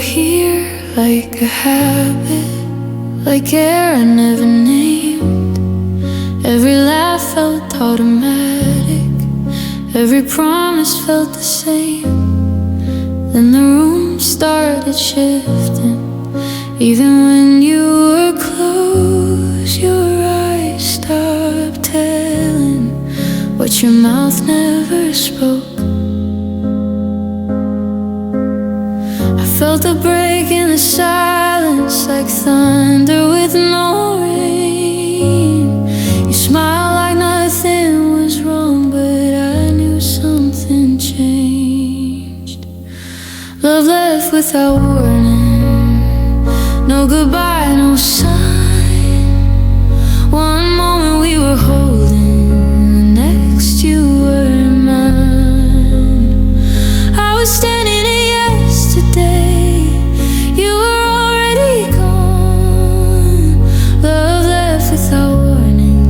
here like a habit, like air I never named. Every laugh felt automatic, every promise felt the same. Then the room started shifting. Even when you were close, your eyes stopped telling what your mouth never spoke. I felt a break in the silence, like thunder with no rain. You smiled like nothing was wrong, but I knew something changed. Love left without warning, no goodbye, no sign. One moment we were holding, the next you were mine. I was standing in yesterday, you were already gone. Love left without warning,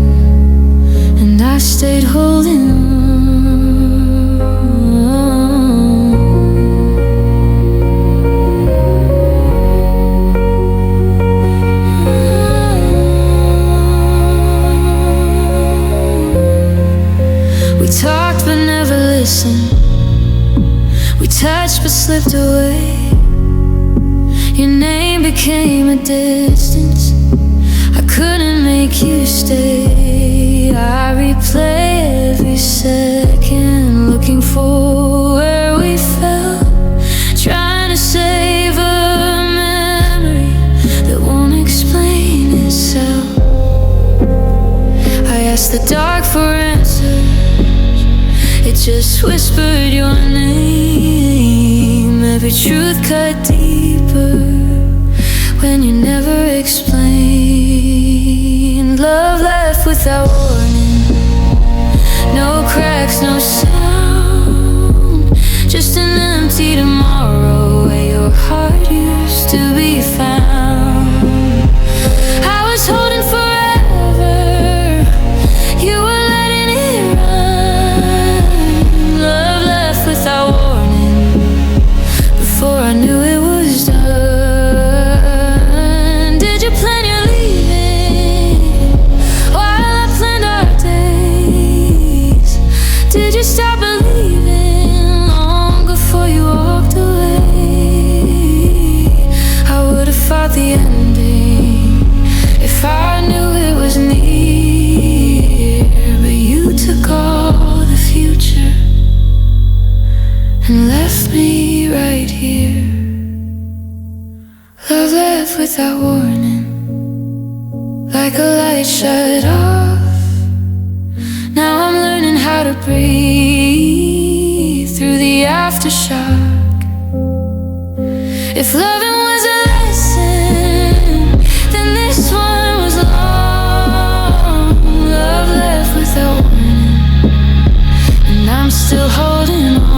and I stayed holding on. We talked but never listened, we touched but slipped away. Your name became a distance, I couldn't make you stay. I replay every second, looking for where we fell, trying to save a memory that won't explain itself. I asked the dark for answers, it just whispered your name. Every truth cut deeper when you never explained. Love left without warning, no cracks, no sound, just an empty tomorrow where your heart used to be found. I was holding forever, you were letting it run. Love left without warning, before I knew it was done. Did you plan your leaving while I planned our days? Did you stop believing long before you walked away? I would've fought the ending if I knew it was near, but you took all the future and left me right here. Love left without warning, like a light shut off. Now I'm learning how to breathe through the aftershock. If loving was a lesson, then this one was long. Love left without warning, and I'm still holding on.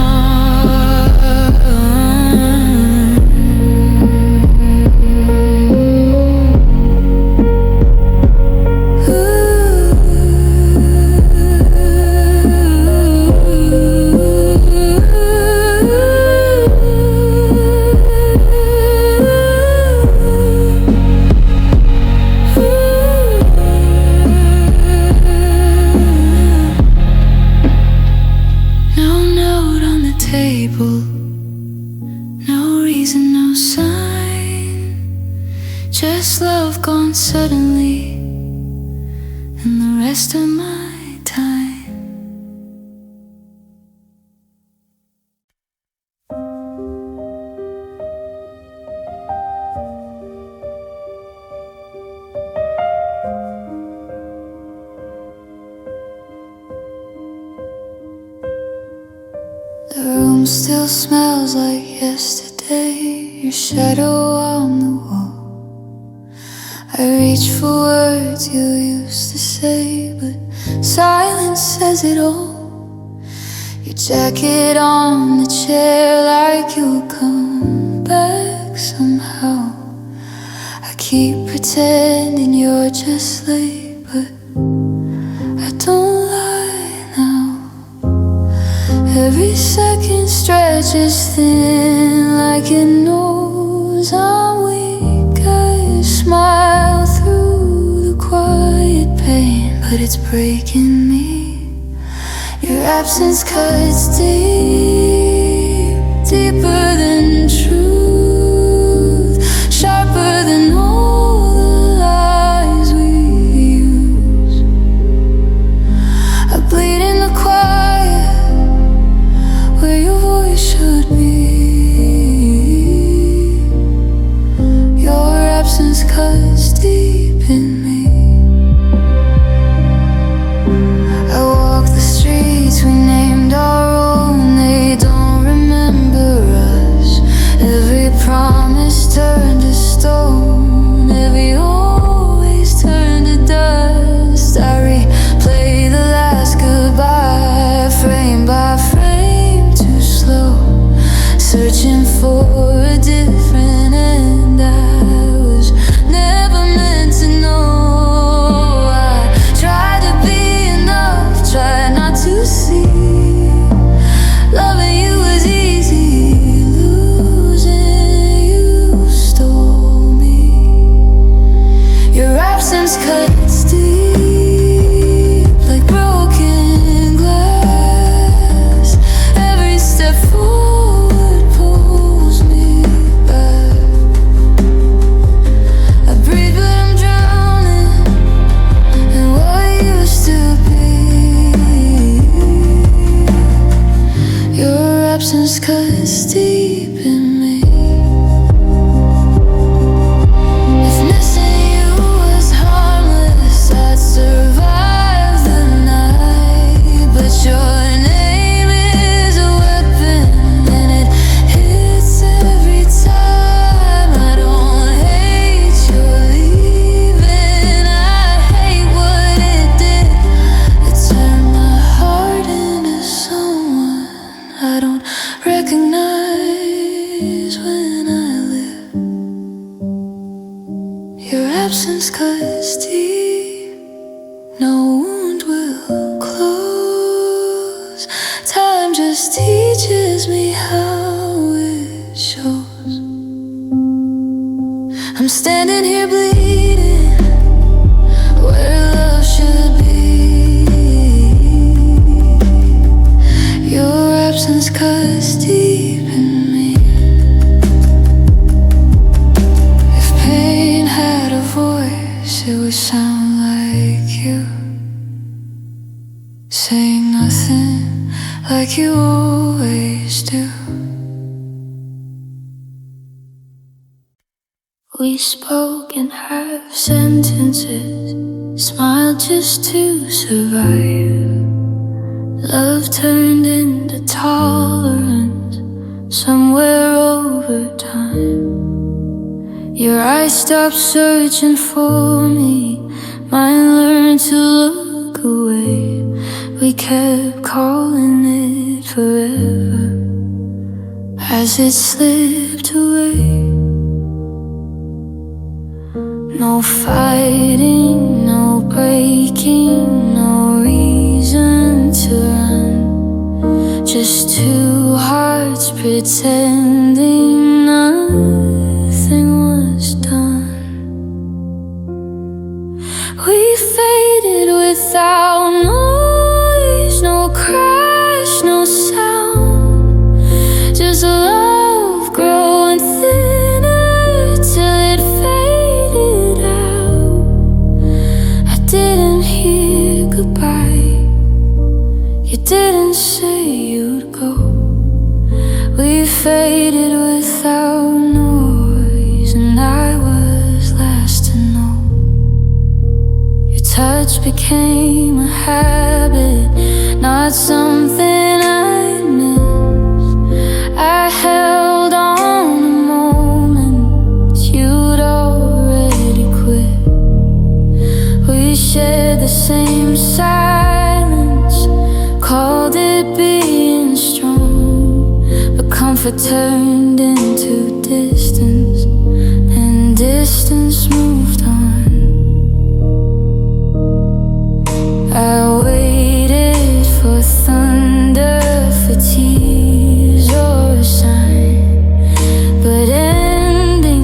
No reason, no sign, just love gone suddenly, and the rest of my time. The room still smells like yesterday, your shadow on the wall. I reach for words you used to say, but silence says it all. Your jacket on the chair like you'll come back somehow. I keep pretending you're just late, but I don't lie now. Every second stretches thin like an old 'cause I'm weak. I smile through the quiet pain, but it's breaking me. Your absence cuts deep, deeper than truth, sharper than all the lies we use. I bleed in the quiet where your voice should be. Your absence cuts deep in me. I walk the streets we named our own. They don't remember us. Every promise turned to stone, every always turned to dust. I replay the last goodbye, frame by frame, too slow, searching for a different end. I was never meant to know. I tried to be enough, tried not to see. Loving you was easy, losing you stole me. Your absence cuts deep like broken glass. Every step forward pulls me back. I breathe but I'm drowning in what used to be. Your absence cuts deep in me. If missing you was harmless, I'd survive the night. But your name is a weapon, and it hits every time. I don't hate your leaving, I hate what it did. It turned my heart into someone I don't recognize when I live. Your absence cuts deep, no wound will close. Time just teaches me how it shows. I'm standing here bleeding where love should be. Your absence cuts deep in me. If pain had a voice, it would sound like you, saying nothing like you always do. We spoke in half sentences, smiled just to survive. Love turned into tolerance somewhere over time. Your eyes stopped searching for me, mine learned to look away. We kept calling it forever as it slipped away. No fighting, no breaking, no reason to run. Just two hearts pretending nothing was done. We faded without noise, no crash, no sound. Just love growing thinner till it faded out. I didn't hear goodbye, you didn't say you'd go. We faded without noise, and I was last to know. Your touch became a habit, not something I'd miss. I held on a moment you'd already quit. We shared the same silence, called it being strong. But comfort turned into distance, and distance moved on. I waited for thunder, for tears or a sign, but ending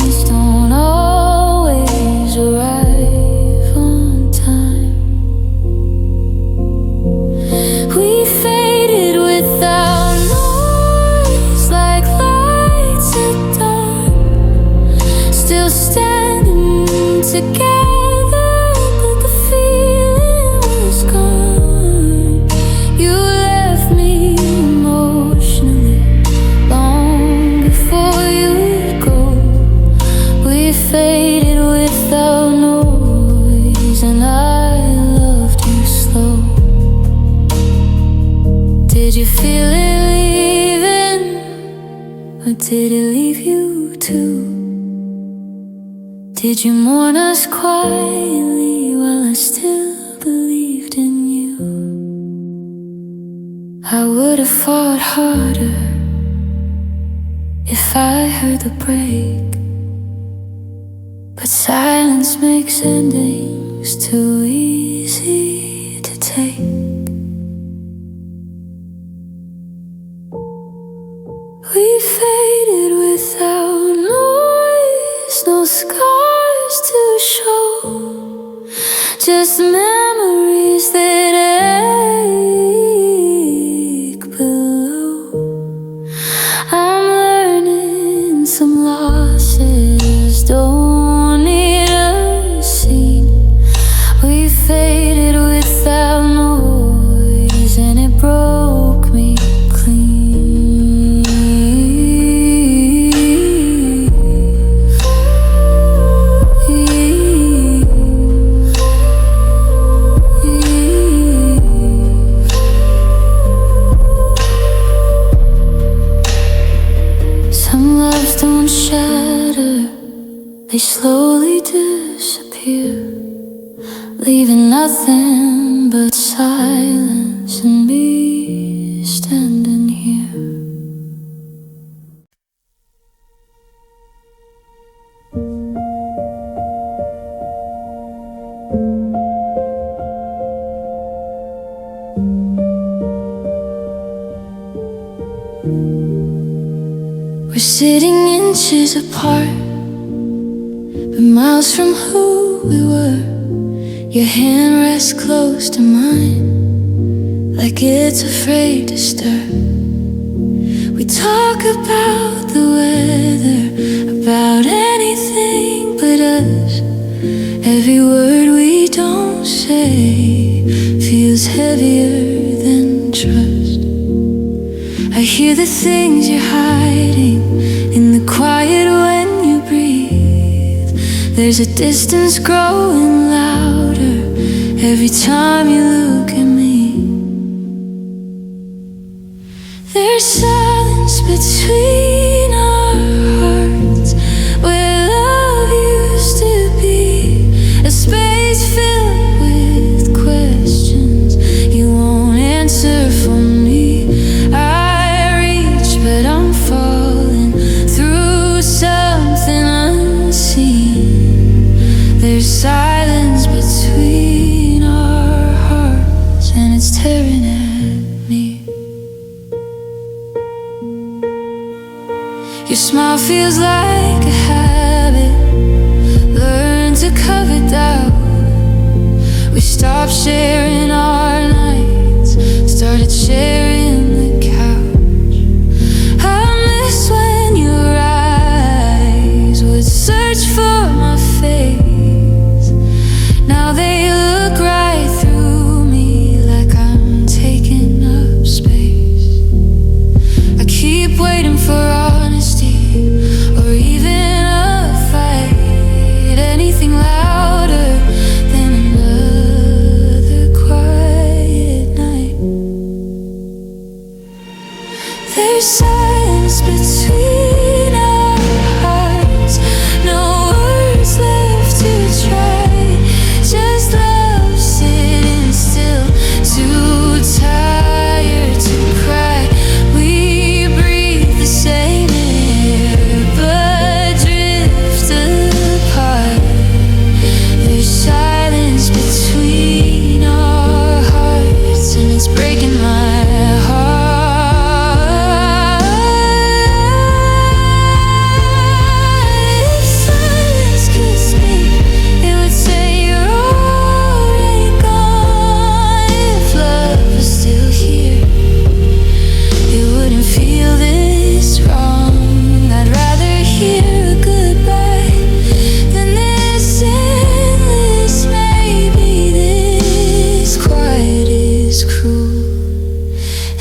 did it leave you too? Did you mourn us quietly while I still believed in you? I would have fought harder if I heard the break, but silence makes endings too easy to take. We faded without noise, no scars to show, just memories that ache below. I'm learning some losses don't need a scene. We faded without noise, and it broke me clean. Some loves don't shatter, they slowly disappear, leaving nothing but silence and me standing here. We're sitting inches apart, but miles from who we were. Your hand rests close to mine, like it's afraid to stir. We talk about the weather, about anything but us. Every word we don't say feels heavier than trust. I hear the things you're hiding in the quiet when you breathe. There's a distance growing louder every time you look at me. There's silence between our hearts, where love used to be, a space filled with questions you won't answer for me. But I'm falling through something unseen. There's silence between our hearts, and it's tearing at me. Your smile feels like a habit, learn to cover doubt. We stopped sharing our nights, started sharing the couch. Search for my face. Now they look right through me, like I'm taking up space. I keep waiting for honesty, or even a fight, anything louder than another quiet night. There's silence between our hearts, no words left to try, just love sitting still, too tired to cry. We breathe the same air, but drift apart. There's silence between our hearts, and it's breaking my heart.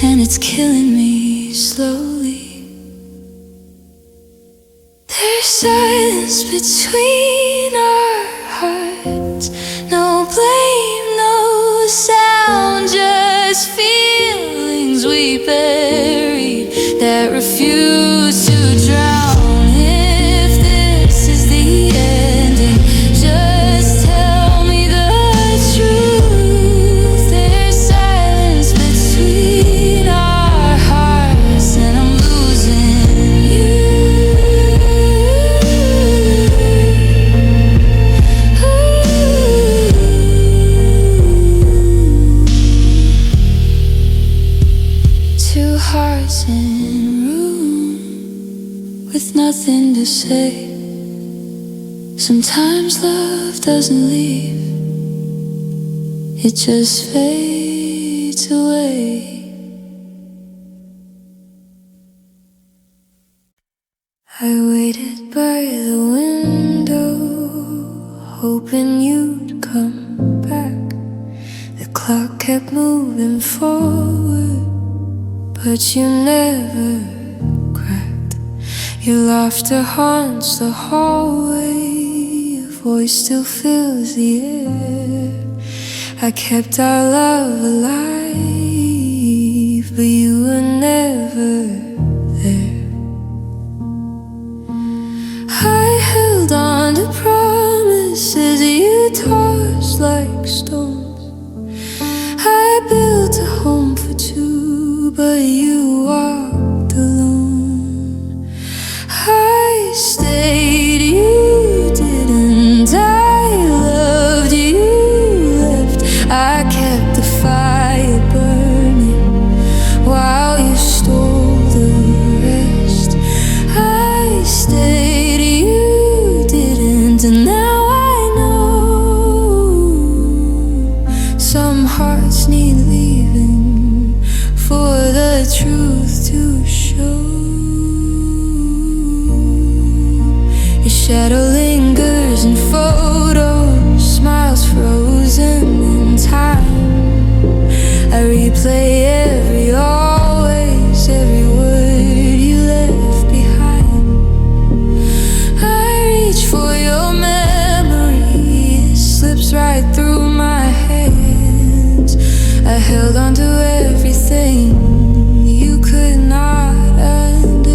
And it's killing me slowly. There's silence between our hearts, no blame, no sound, just feelings we buried that refuse to drown. to say. Sometimes love doesn't leave, it just fades away. I waited by the window, hoping you'd come back. The clock kept moving forward, but you never cracked. Your laughter haunts the hallway, your voice still fills the air. I kept our love alive, but you were never there. I held on to promises you tossed like stones. I built a home for two, but you walked alone. I stayed, you didn't. I loved, you left. I kept the fire burning while you stole the rest. I stayed, you didn't, and now I know some hearts need leaving for the truth to show. Your shadow lingers in photos, smiles frozen in time. I replay every always, every word you left behind. I reach for your memory, it slips right through my hands. I held on to everything you could not understand.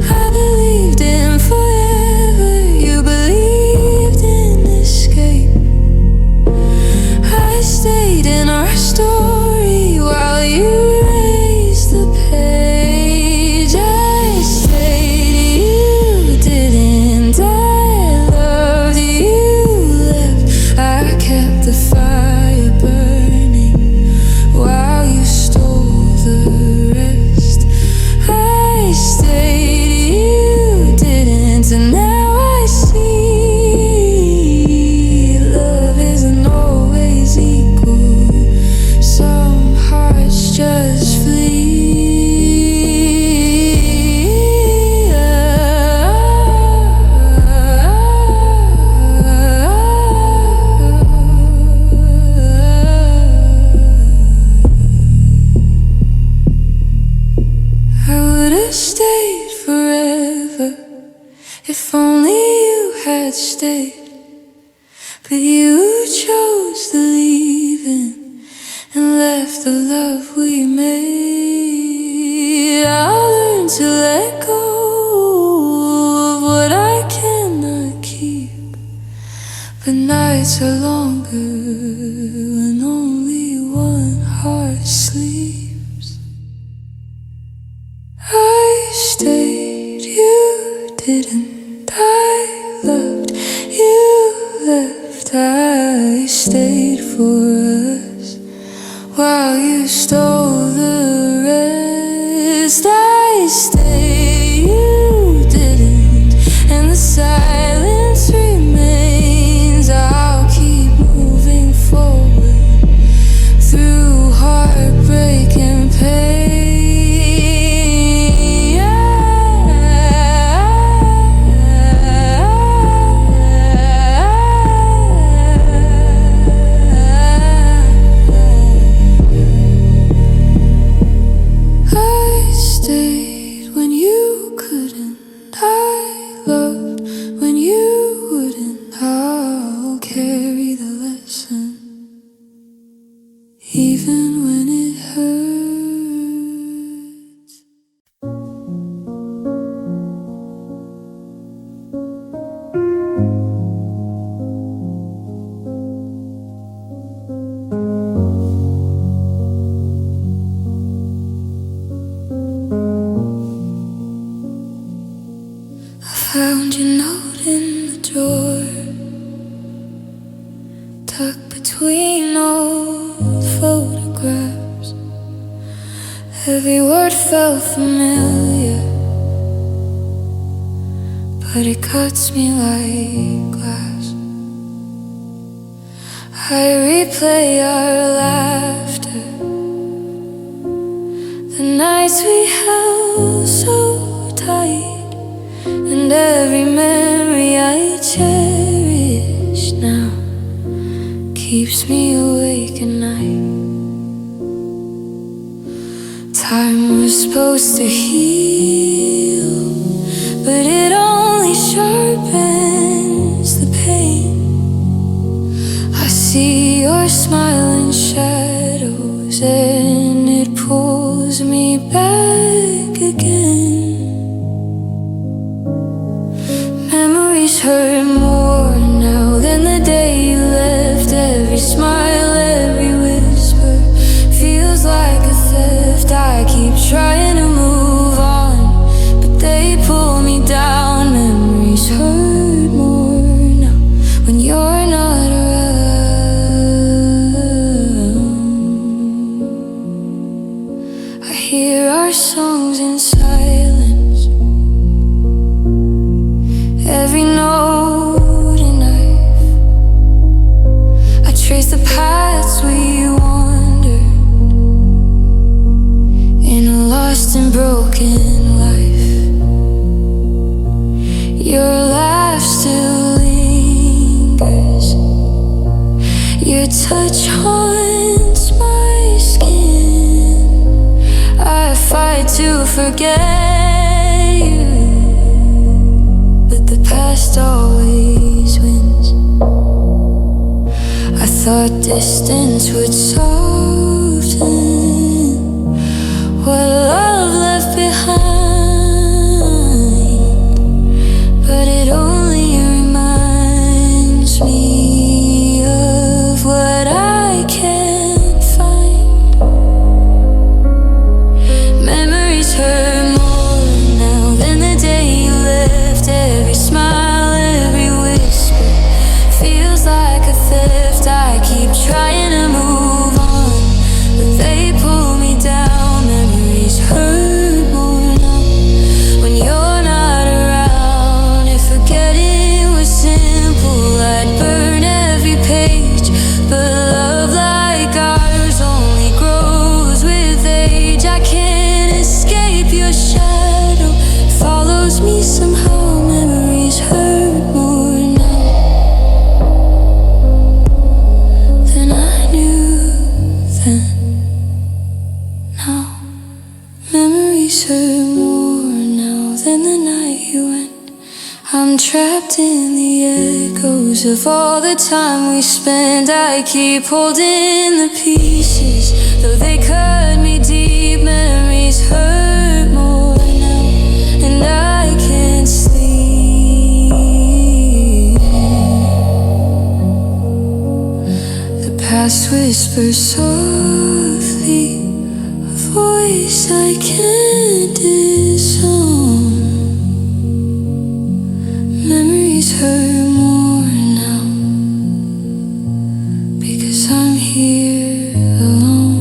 I believed in forever, you believed in escape. I stayed in our story while you erased the page. I stayed, you didn't. I loved, you left. I kept the fire burning while you stole the rest. I stayed, you didn't, and now I see love isn't always equal. Some hearts just flee. I would have stayed forever if only you had stayed. But you chose the leaving and left the love we made. I'll learn to let go of what I cannot keep. But nights are longer when only one heart sleeps. I stayed, you didn't. I loved, you left. I stayed for us while you stole the rest. I stayed, you didn't, and the silence remains. I'll keep moving forward through heartbreak and pain. I stayed when you couldn't. I loved when you wouldn't. I'll carry the lesson even when it hurts. I found your note in the drawer, tucked between old photographs. Every word felt familiar, but it cuts me like glass. I replay our laughter, the nights we held so tight, and every memory I cherish now keeps me awake at night. Time was supposed to heal, but it only sharpens the pain. I see your smiling shadows and it pulls me back again. Memories hurt more now than the day you left. Every smile, every whisper feels like a theft. I keep trying to move on, but they pull me down. Memories hurt more now when you're not around. I hear our songs in silence, every note a knife. I trace the paths we wandered in a lost and broken life. Your laugh still lingers, your touch haunts my skin. I fight to forget you, but the past always wins. I thought distance would soften what love left behind, but it only reminds me of what I can't find. Memories hurt more now than the day you left. Every smile, every whisper feels like a theft. I keep trying to move on, but they pull me down. Memories hurt more now when you're not around. If forgetting was simple, I'd burn every page, but love like ours only grows with age. I can't escape your shadow, it follows me somehow. Memories hurt more now than I knew then. Now memories hurt more now than the night you went. I'm trapped in the echoes of all the time we spent. I keep holding the pieces, though they cut me deep. Memories hurt more now, and I can't sleep. The past whispers softly, a voice I can't disown. Memories hurt more now because I'm here alone.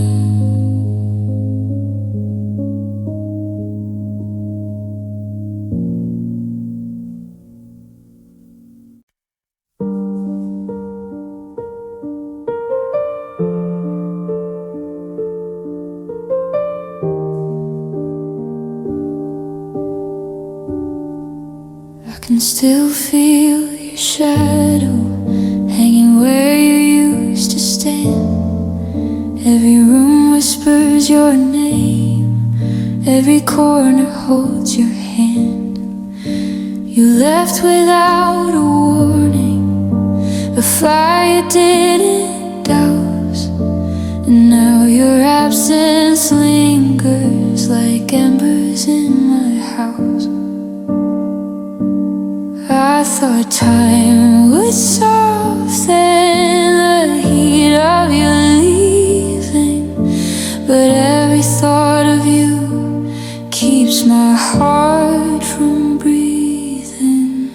I can still feel your shadow hanging where you used to stand. Every room whispers your name, every corner holds your hand. You left without a warning, a fire didn't douse, and now your absence lingers like embers in my house. I thought time would soften the heat of your leaving, but every thought of you keeps my heart from breathing.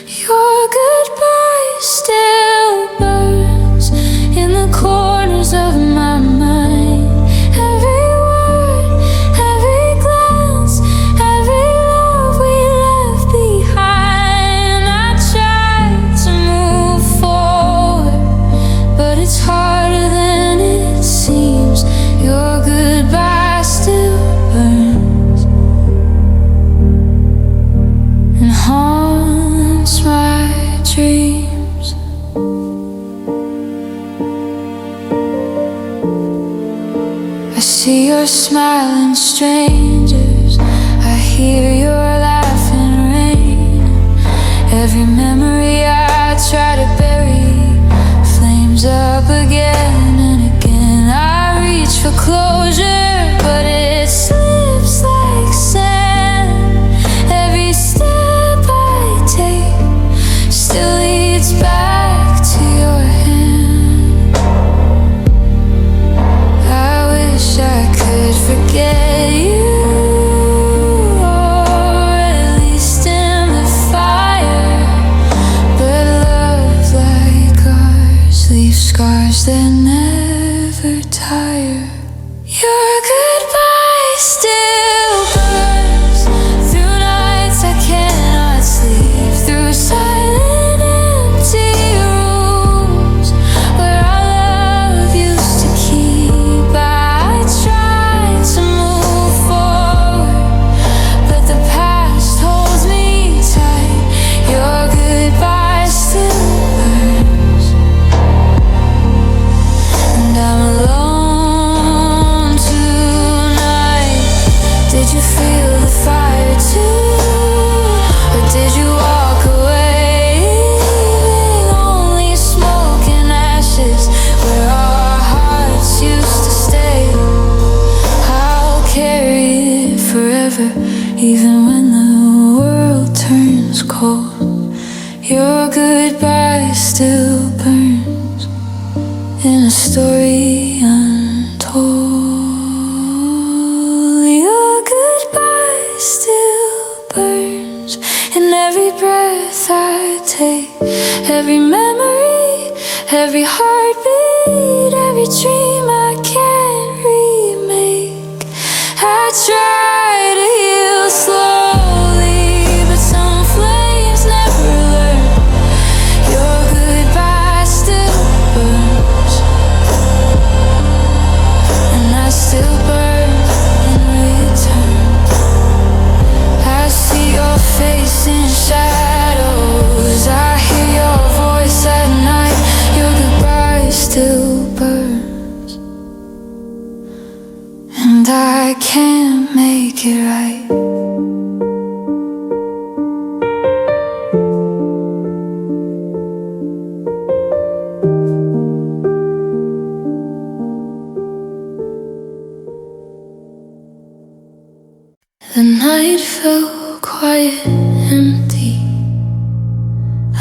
Your goodbye still burns in the corners of my mind. Every smiling strangers. I hear your laughing rain. Every memory I try to bury flames up again and again. I reach for closure, but it slips like sand. Every step I take still leads back to your hand. I wish I could forget you, or at least in the fire. But love like ours leaves scars that never tire. Your goodbye still burns through nights I cannot sleep, through silent empty rooms where our love used to keep. I tried to move forward, but the past holds me tight. Your goodbye still burns, and I'm alone tonight. Did you feel the fire too, or did you walk away, leaving only smoke and ashes where our hearts used to stay? I'll carry it forever, even when the world turns cold. Your goodbye still burns in a story untold. Your goodbye still burns in every breath I take, every memory, every heartbeat, every dream I can't remake. I try to heal slowly, but some flames never learn. Your goodbye still burns, and I still burn in return. I see your face in shadows, I hear your voice at night. Your goodbye still burns, and I can't make it right. The night felt quiet, empty.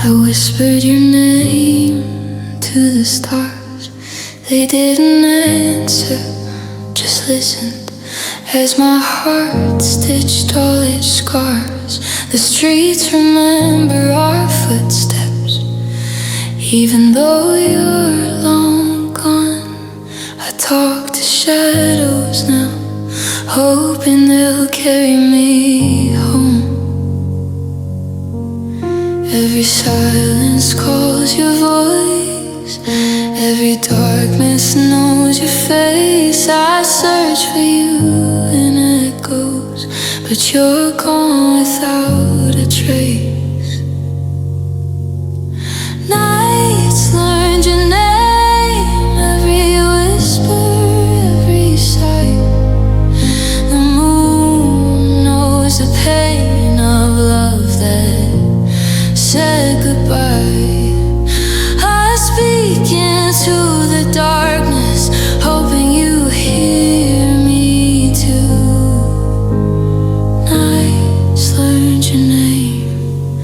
I whispered your name to the stars. They didn't answer, just listened as my heart stitched all its scars. The streets remember our footsteps, even though you're long gone. I talk to shadows now, hoping they'll carry me home. Every silence calls your voice, every darkness knows your face. I search for you in echoes, but you're gone without a trace. Nights learned your name, every whisper, every sight. The moon knows the pain of love that said goodbye. I speak into the darkness, hoping you hear me too. Nights learned your name,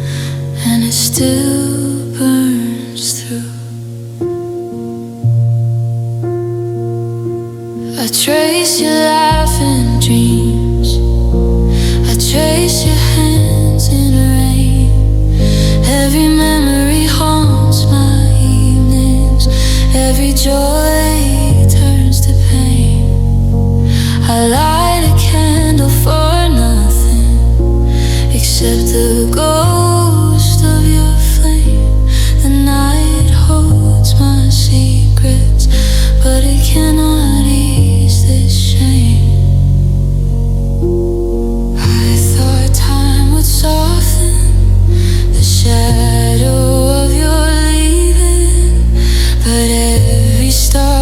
and it still burns through. I trace your laughing dreams, I trace your hands in rain. Every memory haunts my evenings, every joy turns to pain. I light a candle for nothing except the ghost of your flame. The night holds my secrets, but it cannot ease this shame. I thought time would soften the shadow of your leaving, but every star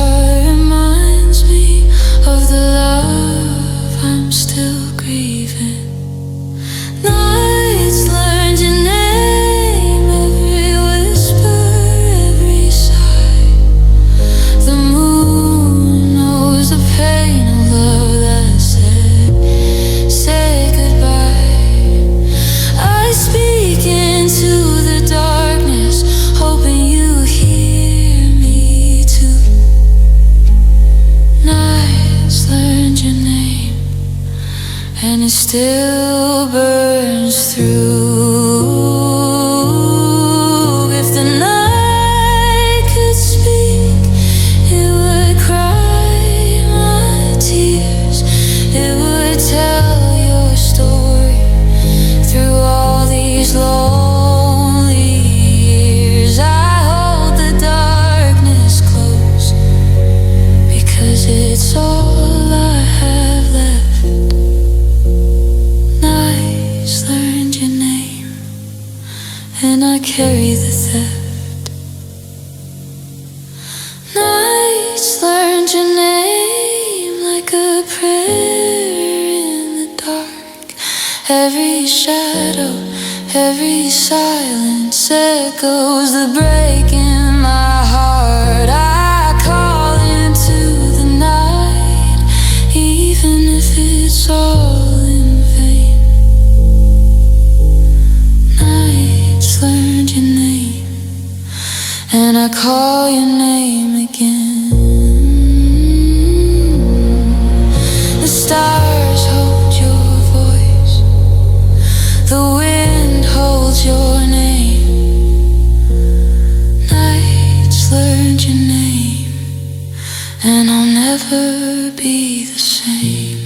and I carry the theft. Nights learned your name like a prayer in the dark. Every shadow, every silence echoes the break in my heart. I call into the night, even if it's all in vain. Nights learned your name, and I call your name again. The stars hold your voice, the wind holds your name. Nights learned your name, and I'll never be the same.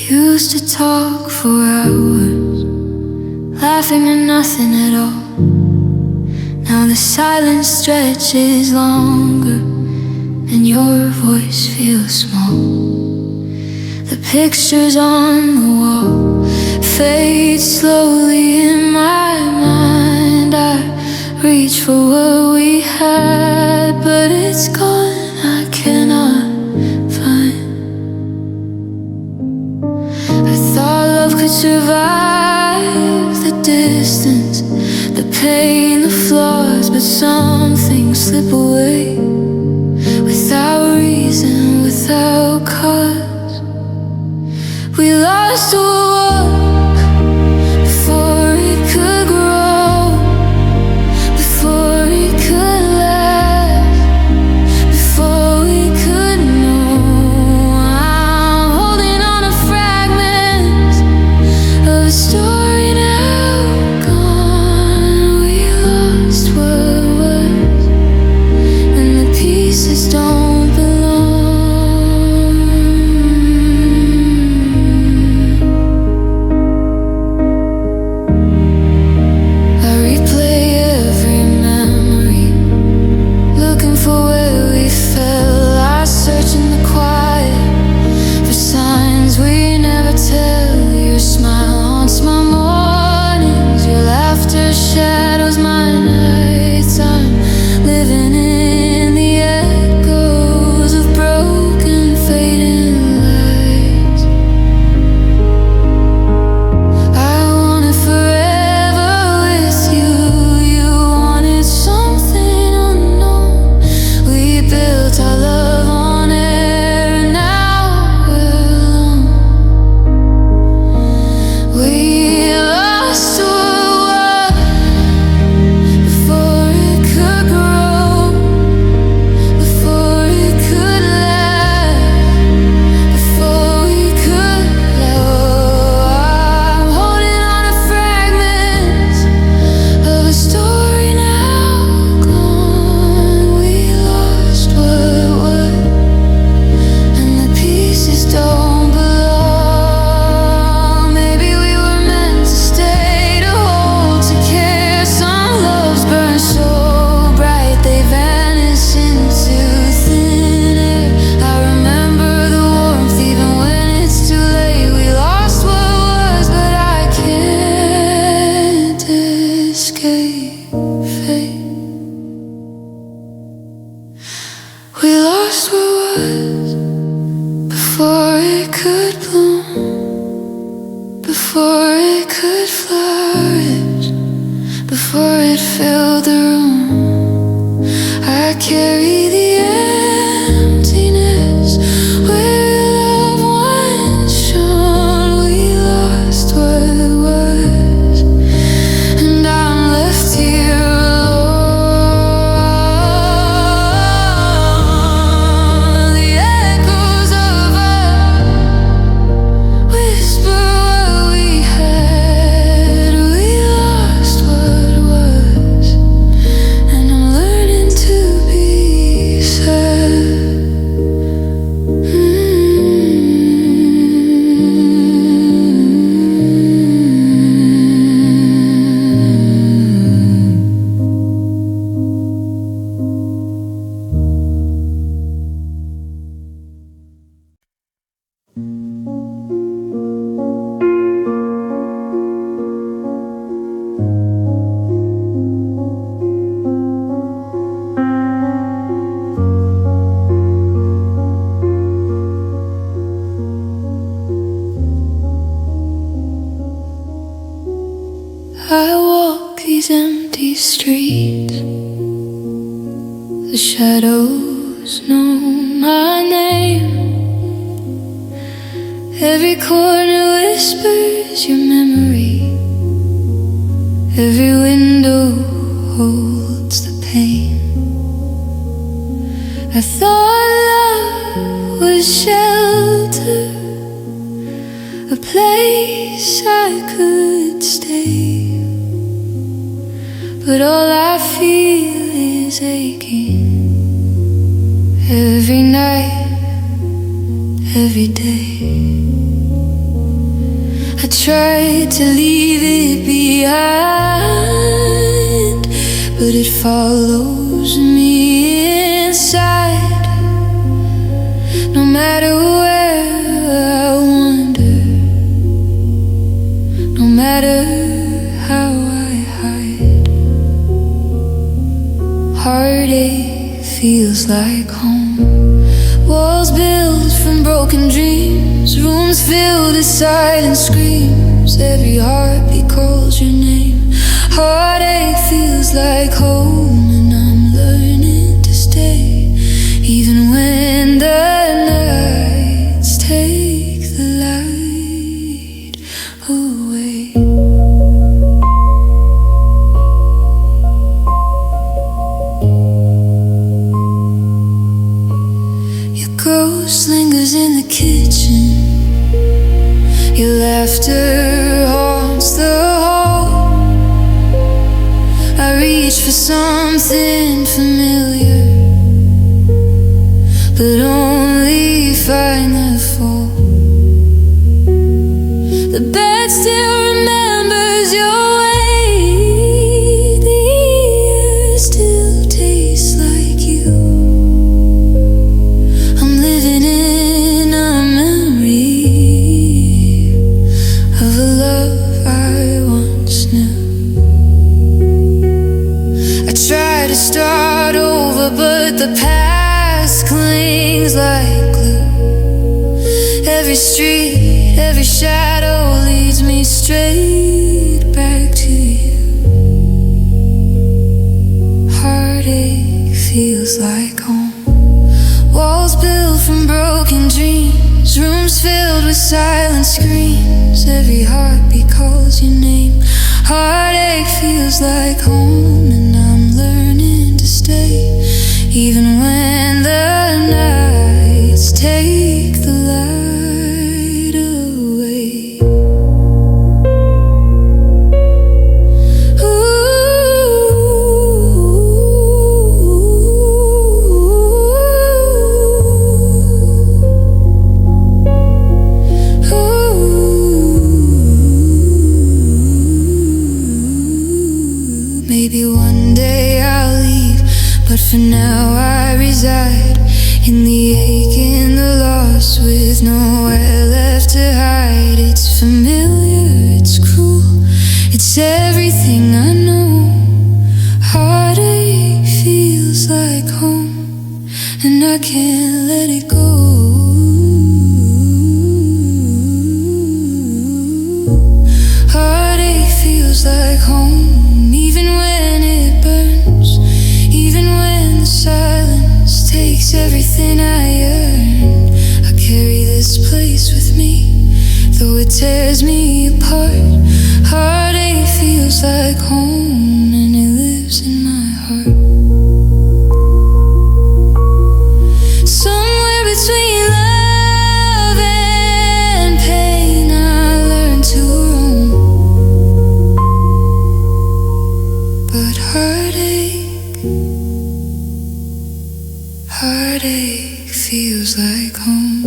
Used to talk for hours, laughing at nothing at all. Now the silence stretches longer, and your voice feels small. The pictures on the wall fade slowly in my mind. I reach for what we had, but it's gone, I cannot find. Could survive the distance, the pain, the flaws, but some things slip away without reason, without cause. We lost a walk before it could grow, before it could last, before we could know. I'm holding on to fragments of a story now gone. We lost what was, and the pieces don't belong. I replay every memory, looking for where we fell. I search in the quiet for signs we never tell. Your smile haunts my mornings, your laughter shadows my nights. I'm living in the echoes of broken, fading lights. I wanted forever with you, you wanted something unknown. We built our love on air, and now we're alone. We lost what was before it could grow, before it could last, before we could love. I'm holding on to fragments of a story now gone. We lost what was, and the pieces don't belong. Maybe we were meant to stay, to hold, to care. Some loves burn so bright they vanish into thin air. I remember the warmth even when it's too late. We lost what was, but I can't escape fate. We lost what was before it could bloom, before it could flourish, before it filled the room. I carry the emptiness where love once shone. We lost what was, and I'm left here alone. The echoes of us whisper what we had. We lost what was, and I'm learning to be these streets. The shadows know my name. Every corner whispers your memory. Every window holds the pain. I thought love was shelter, a place I could stay. But all I feel is aching. Every night, every day. I tried to leave it behind, but it follows me inside. No matter where I wander, no matter how I hide, heartache feels like home. Walls built from broken dreams, rooms filled with silent screams. Every heartbeat calls your name. Heartache feels like home, and I'm learning to stay, even when the nights take the light away. Ghost lingers in the kitchen. Your laughter haunts the hall. I reach for something familiar, but only find the fall. The bed still remembers your weight. The air still tastes like you. Living in a memory of a love I once knew. I try to start over, but the past clings like glue. Every street, every shadow leads me straight back to you. Heartache feels like home. Walls built from broken dreams, rooms filled with silent screams. Every heartbeat calls your name. Heartache feels like home, and I'm learning to stay, even when the nights take the light away. Maybe one day I'll leave, but for now I reside in the ache and the loss, with nowhere left to hide. It's familiar, it's cruel, it's everything I know. Heartache feels like home, and I can't let it go. Heartache feels like home, even when it burns, even when the silence takes everything I earn. I carry this place with me, though it tears me apart. Heartache feels like home, and it lives in my heart. Somewhere between love and pain, I learned to roam. But heartache feels like home.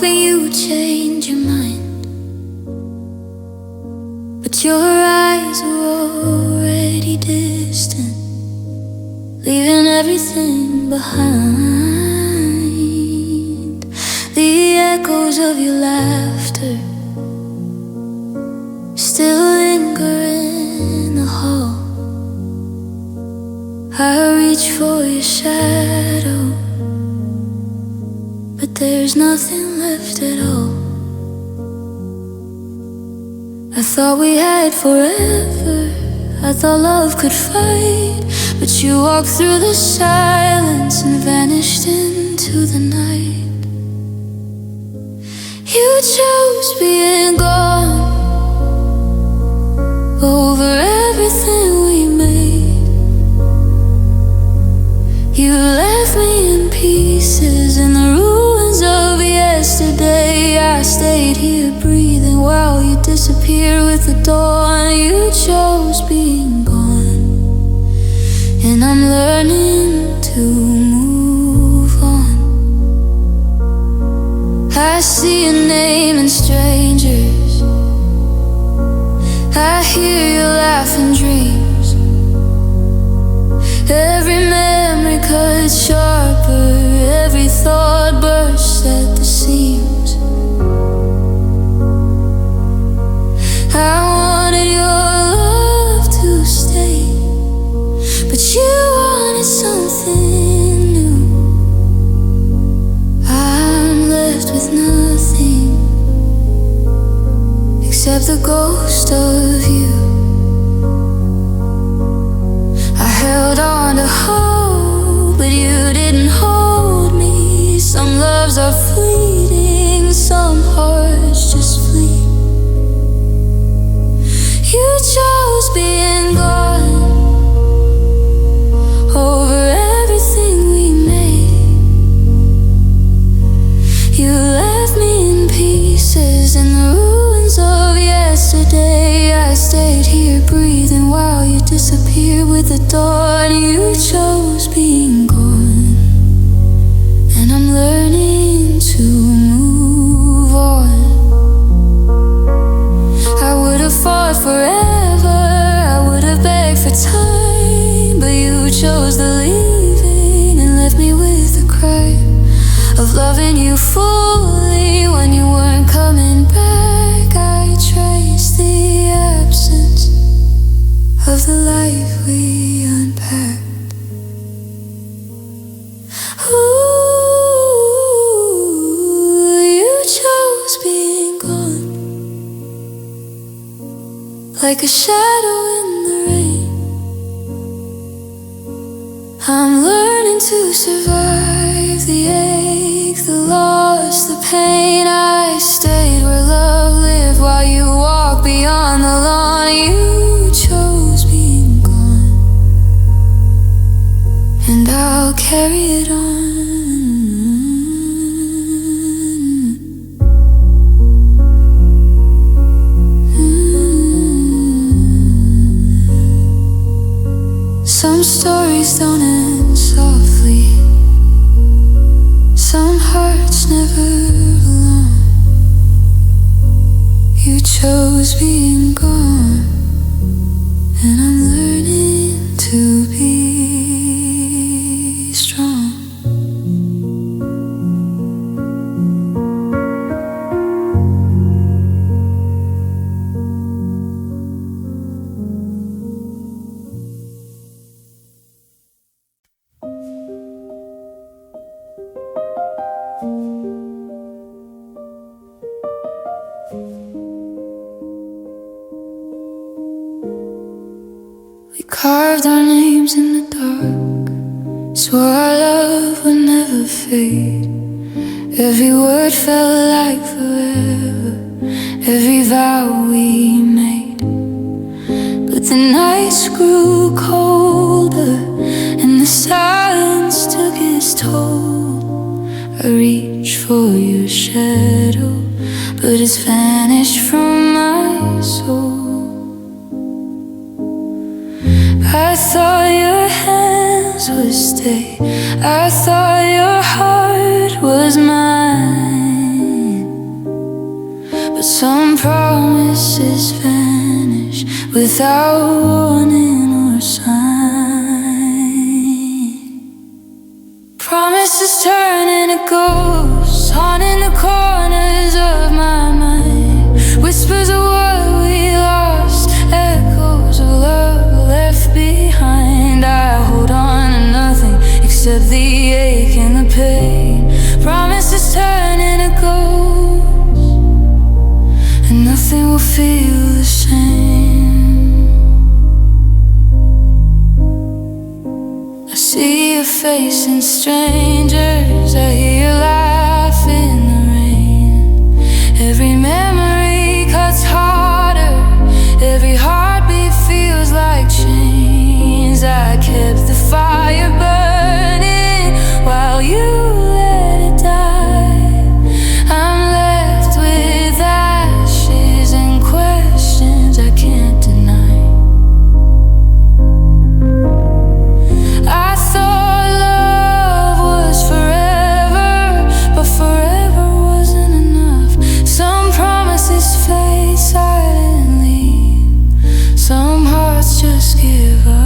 hoping you'd change your mind, but your eyes were already distant, leaving everything behind. The echoes of your laughter still linger in the hall. I reach for your shadow, but there's nothing left at all. I thought we had forever, I thought love could fight, but you walked through the silence and vanished into the night. You chose being gone over everything we made. You left me in pieces in the ruins of yesterday. I stayed here breathing while you disappeared with the dawn. You chose being gone, and I'm learning to move on. I see your name in strangers, I hear your laughing dreams. Every memory cuts sharper, every thought bursts at the seams. I wanted your love to stay, but you wanted something new. I'm left with nothing except the ghost of you. I held on to hope, but you didn't hold me. Some loves are fleeting, some hearts just flee. You chose being gone over everything we made. You left me in pieces in the ruins of yesterday. I stayed here breathing while you disappeared with the dawn. You chose being gone, and I'm learning to move on. I would have fought forever, I would have begged for time, but you chose the leaving and left me with the cry of loving you fully when you weren't coming back. I traced the absence of the life we unpacked. Ooh, you chose being gone, like a shadow in the rain. I'm learning to survive the ache, the loss, the pain. I stayed where love lived while you walked beyond the lawn. You chose being gone, and I'll carry it on. Some stories don't end softly, some hearts never belong. You chose being gone, and I'm learning to be strong. We carved our names in the dark, swore our love would never fade. Every word felt like forever, every vow we made. But the nights grew colder and the silence took its toll. I reached for your shadow, but it's vanished from my soul. I thought your hands would stay, I thought your heart was mine. some promises vanish without warning or sign. Promises turn into ghosts, haunting the corners of my mind. Whispers of what we lost, echoes of love left behind. I hold on to nothing except the ache and the pain. Promises turn into ghosts, and nothing will feel the same. I see your face in strangers, I hear your laugh in the rain. Every memory cuts harder, every heartbeat feels like chains. I kept the fire burning while you let it die. I'm left with ashes and questions I can't deny. I thought love was forever, but forever wasn't enough. Some promises fade silently, some hearts just give up.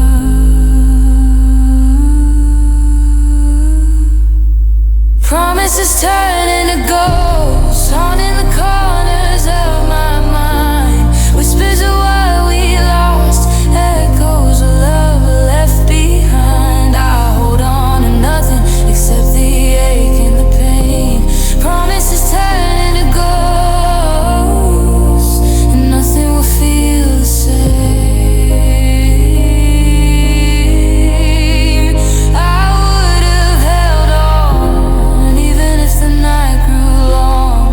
Promises turn into ghosts, haunting the corners of my mind. Whispers of what we lost, echoes of love left behind. I hold on to nothing except the ache and the pain. Promises turn into ghosts, and nothing will feel the same. I would have held on even if the night grew long,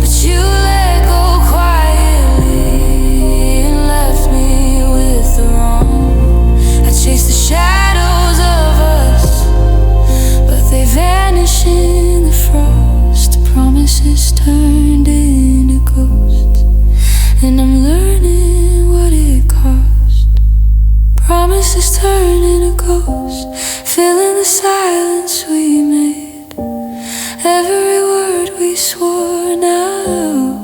but you let go quietly and left me with the wrong. I chased the shadows of us, but they vanish in the frost. Promises turned into ghosts, and I'm learning what it cost. Promises turn into ghosts, filling the silence we made. Every word we swore now,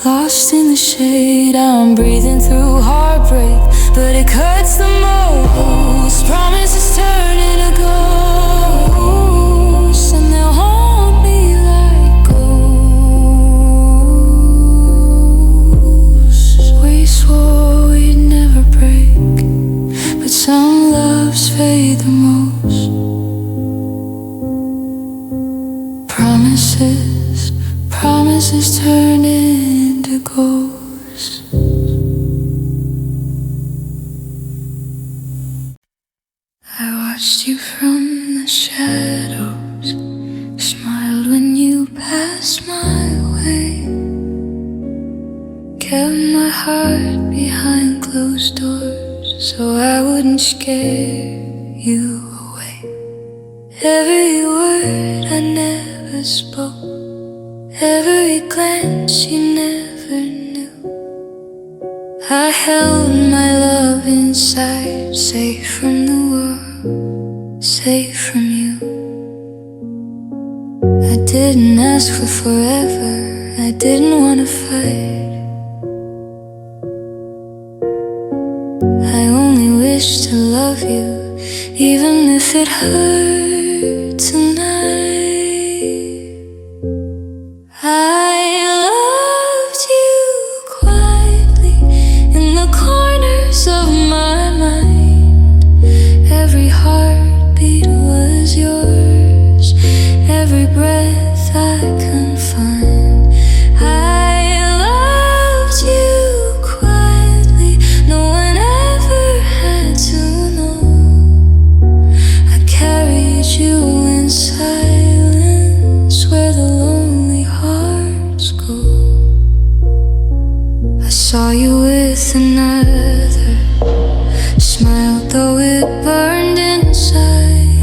lost in the shade. I'm breathing through heartbreak, but it cuts the most. Promises turn into ghosts, and they'll haunt me like ghosts. We swore we'd never break, but some loves fade the most. Promises, promises turn into ghosts. I watched you from the shadows, smiled when you passed my way, kept my heart behind closed doors so I wouldn't scare you away. Every word I never spoke, every glance you never knew, I held my love inside, safe from the world, safe from you. I didn't ask for forever, I didn't want to fight. I only wish to love you, even if it hurt tonight. I loved you quietly in the corners of my mind. Every heartbeat was yours, every breath I confined. I loved you quietly, no one ever had to know. I carried you in silence where the lonely hearts go. I saw you with another, smiled though it burned inside,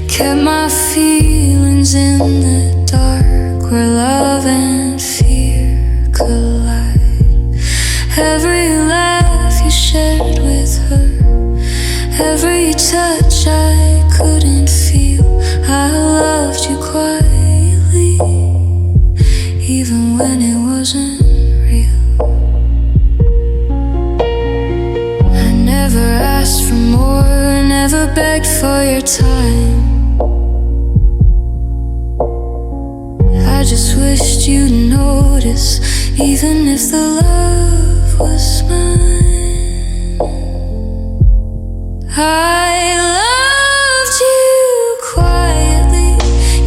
kept my feelings in the dark where love and fear collide. Every laugh you shared with her, every touch I couldn't feel, I loved you quietly even when it wasn't real. I never asked for more, never begged for your time. I just wished you'd notice, even if the love was mine. I loved you quietly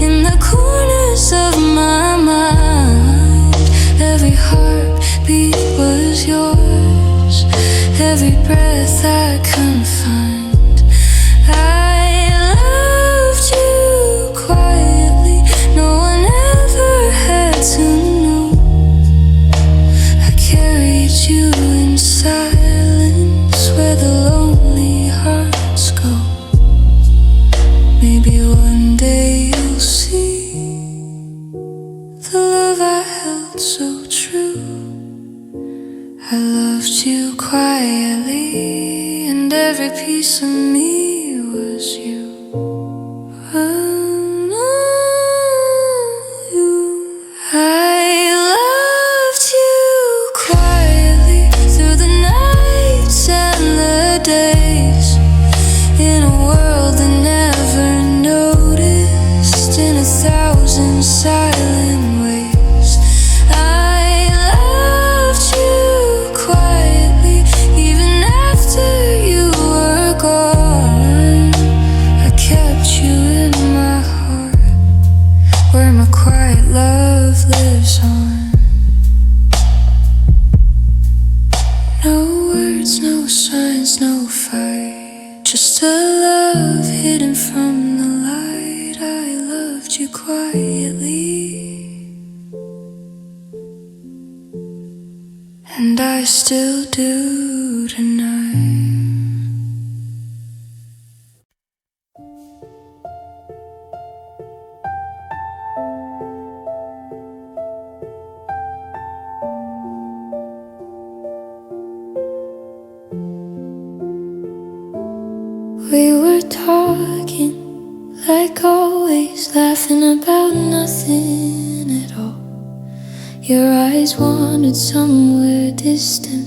in the corners of my mind. Every heartbeat was yours, every breath I couldn't find. I loved you quietly, no one ever had to know. I carried you in silence where the lonely hearts go. Maybe one day you'll see the love I held so true. I loved you quietly, and every piece of me was you. I loved you quietly through the nights and the days, in a world that never noticed, in 1,000 silent ways. I loved you quietly even after you were gone. I kept you in my heart, where my quiet love lives on. No words, no signs, no fight, just a love hidden from the light. I loved you quietly, and I still do tonight. We were talking like always, laughing about nothing at all. Your eyes wandered somewhere distant,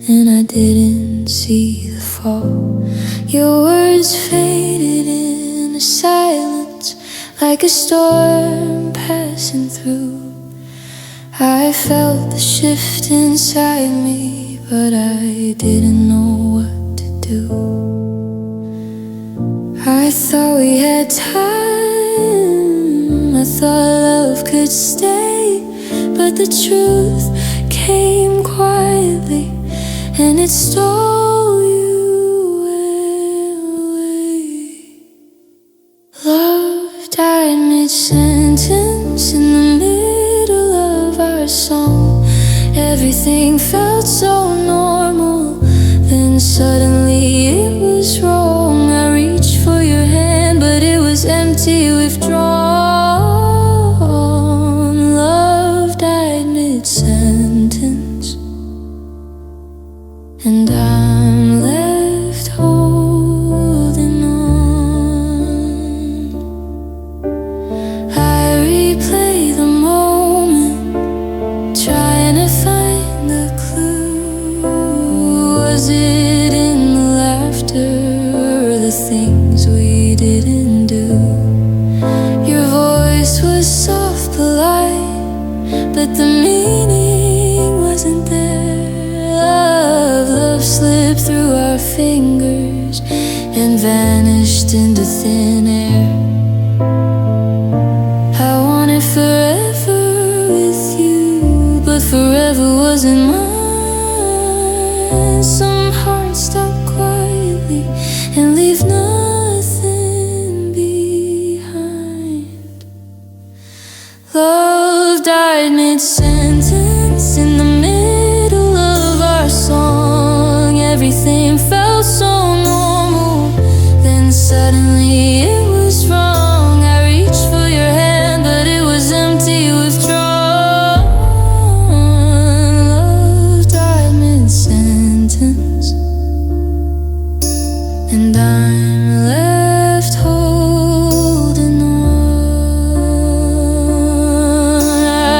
and I didn't see the fall. Your words faded into silence like a storm passing through. I felt the shift inside me, but I didn't know what to do. I thought we had time, I thought love could stay, but the truth came quietly, and it stole you away. Love died mid-sentence in the middle of our song. Everything felt so normal, then suddenly it was wrong. I reached for your hand, but it was empty, withdrawn. Love died mid-sentence, and I'm left holding on. I replay the moment, trying to find the clue. Was it in the laughter, or the things we didn't do? Your voice was soft, polite, but the meaning wasn't there. Love slipped through our fingers and vanished into thin air. I wanted forever with you, but forever wasn't mine. Some hearts stop quietly and leave nothing behind. Love died mid-sentence in the middle of our song. Everything felt so normal, then suddenly it was wrong. I reached for your hand, but it was empty, withdrawn. Love died mid-sentence, and I'm left holding on.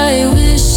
I wish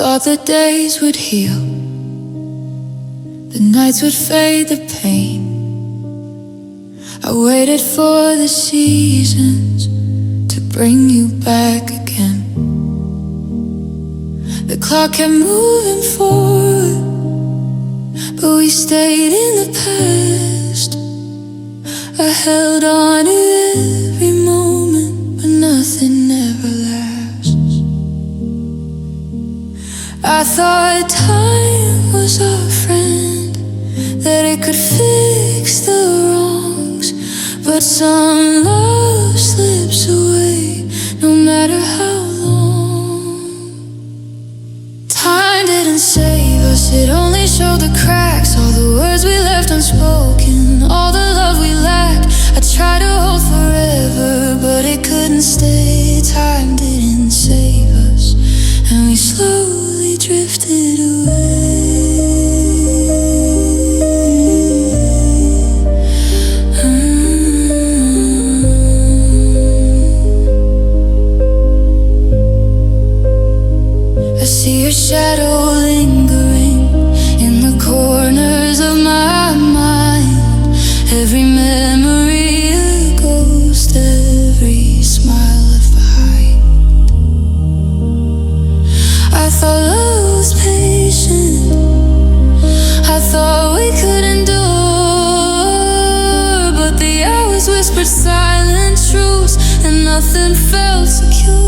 Thought the days would heal, the nights would fade the pain. I waited for the seasons to bring you back again. The clock kept moving forward, but we stayed in the past. I held on to every moment, but nothing ever lasts. I thought time was our friend, that it could fix the wrongs, but some love slips away, no matter how long. Time didn't save us, it only showed the cracks, all the words we left unspoken, all the love we lacked. I tried to hold forever, but it couldn't stay. Time didn't save us, and we slowly drifted away. I see your shadow lingering in the corners of my mind. Every memory a ghost, every smile left behind. I thought love was patient, I thought we could endure, but the hours whispered silent truths, and nothing felt secure.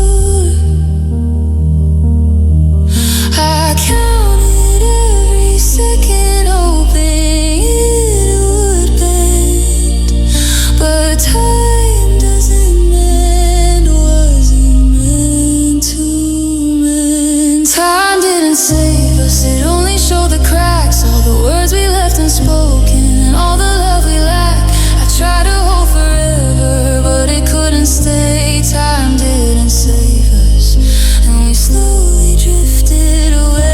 I counted every second, hoping it would bend, but time doesn't mend, wasn't meant to mend. Time didn't save us, it only showed the cracks, all the words we left unspoken, and all the love we lacked. I tried to hold forever, but it couldn't stay. Time didn't save us, and we slowly drifted away.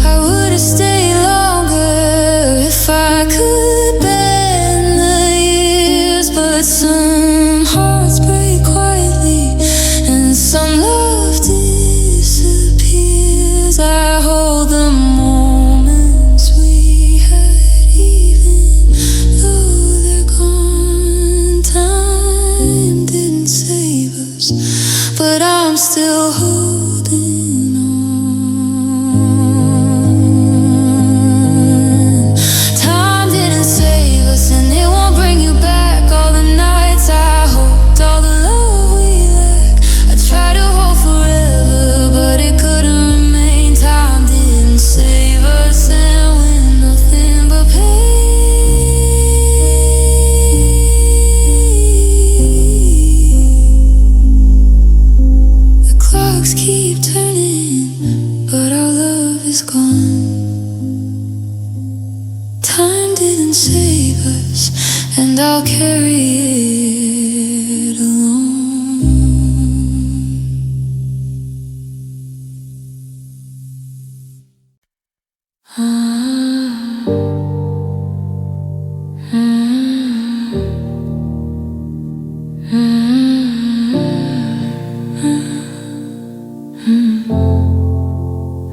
I would have stayed longer if I could bend the years, but some hearts break quietly and some love disappears. I hold the moments we had, even though they're gone. Time didn't save us, but I'm still holding on. Time didn't save us, and it won't bring you back. All the nights I hoped, all the love we lacked. I tried to hold forever, but it couldn't remain. Time didn't save us, and we're nothing but pain. The clocks keep turning, but our love is gone. Time didn't save us, and I'll carry it alone.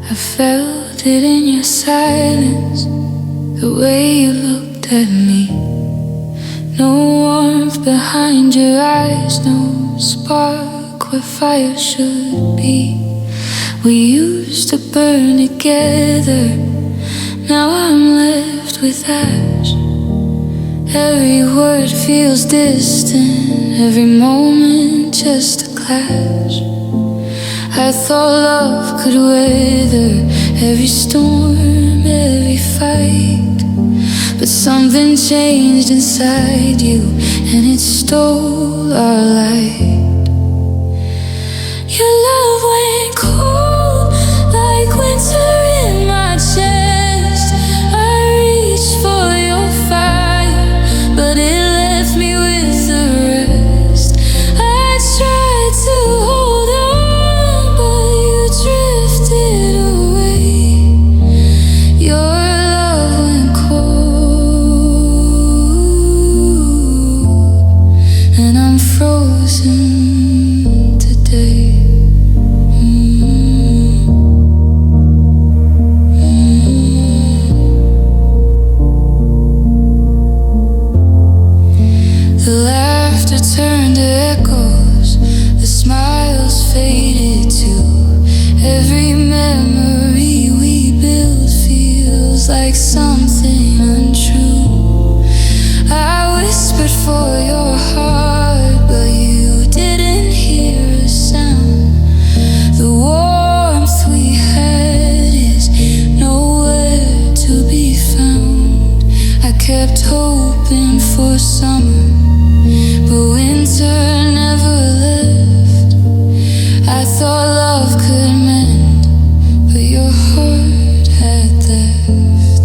I felt it in your silence, the way you looked at me. No warmth behind your eyes, no spark where fire should be. We used to burn together, now I'm left with ash. Every word feels distant, every moment just a clash. I thought love could weather every storm, every fight, but something changed inside you, and it stole our light. Your love went cold, like winter in my chest. I reached for your fire, but it left me with the rest. I tried to hold on, but you drifted away. frozen today. The laughter turned to echoes, the smiles faded too. Every memory we build feels like something untrue. I whispered for your heart, but you didn't hear a sound. The warmth we had is nowhere to be found. I kept hoping for summer, but winter never left. I thought love could mend, but your heart had theft.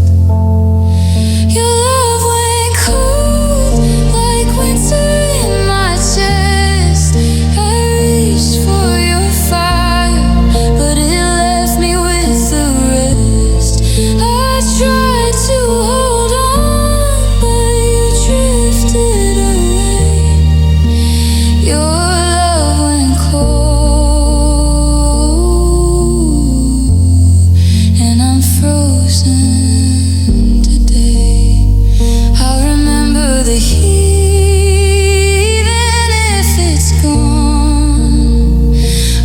Your love went cold like winter in my chest. I reached for your fire, but it left me with the rest. I tried to hold on, but you drifted away. Your love went cold, and I'm frozen today. I'll remember the heat, even if it's gone.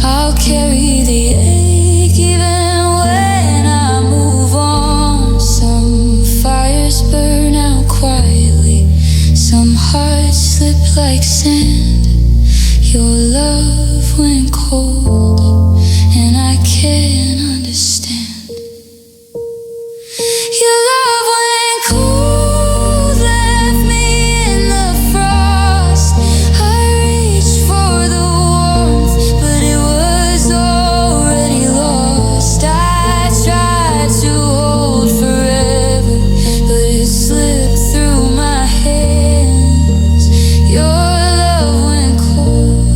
I'll carry the ache, even when I move on. Some fires burn out quietly, some hearts slip like sand. Your love went cold, and I can't understand. Your love went cold, left me in the frost. I reached for the warmth, but it was already lost. I tried to hold forever, but it slipped through my hands. Your love went cold,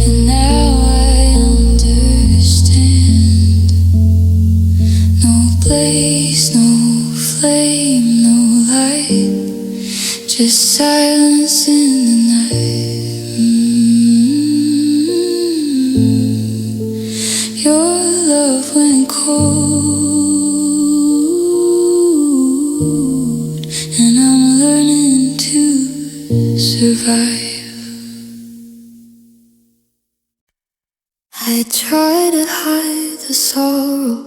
and now I understand. No place, no flame, no light, just silence in the night. Your love went cold, and I'm learning to survive. I try to hide the sorrow,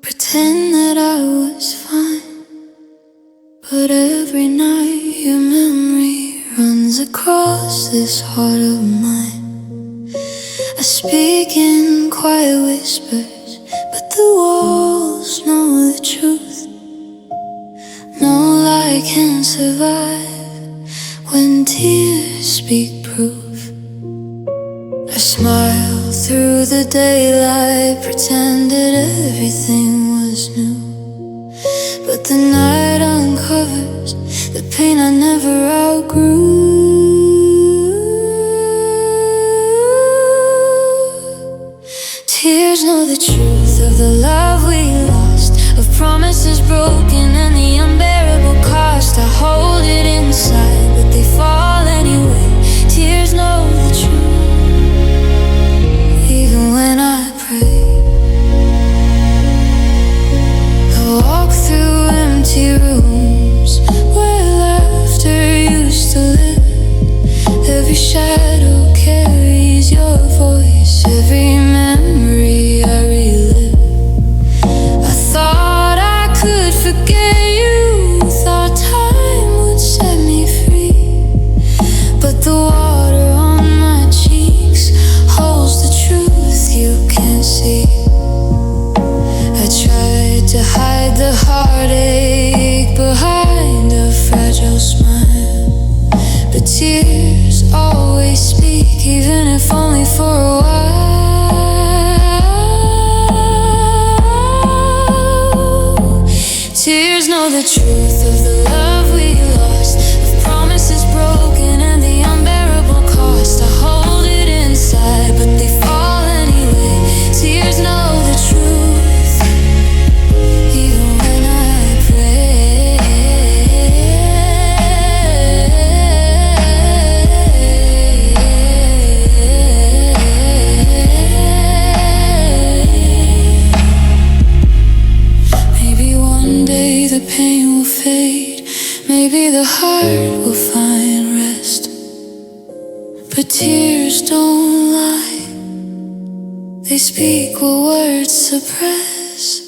pretend that I was fine, but every night your memory runs across this heart of mine. I speak in quiet whispers, but the walls know the truth. No lie can survive when tears speak proof. I smiled through the daylight, pretended everything was new. But the night uncovers the pain I never outgrew. Tears know the truth of the love we lost, of promises broken and the unbearable cost. I hold it inside, but they fall anyway. Tears know the truth, even when I pray. I walk through empty rooms where laughter used to live. Every shadow carries your voice, every memory I relive. I thought I could forget you, thought time would set me free, but the water on my cheeks holds the truth you can't see. I tried to hide the heartache behind a fragile smile, but tears always speak, even if only for a while. Tears know the truth of the love we lost, of promises broken and the unbearable cost. I hold it inside, but they fall anyway. Tears know the truth, even when I pray. tears don't lie, they speak what words suppress.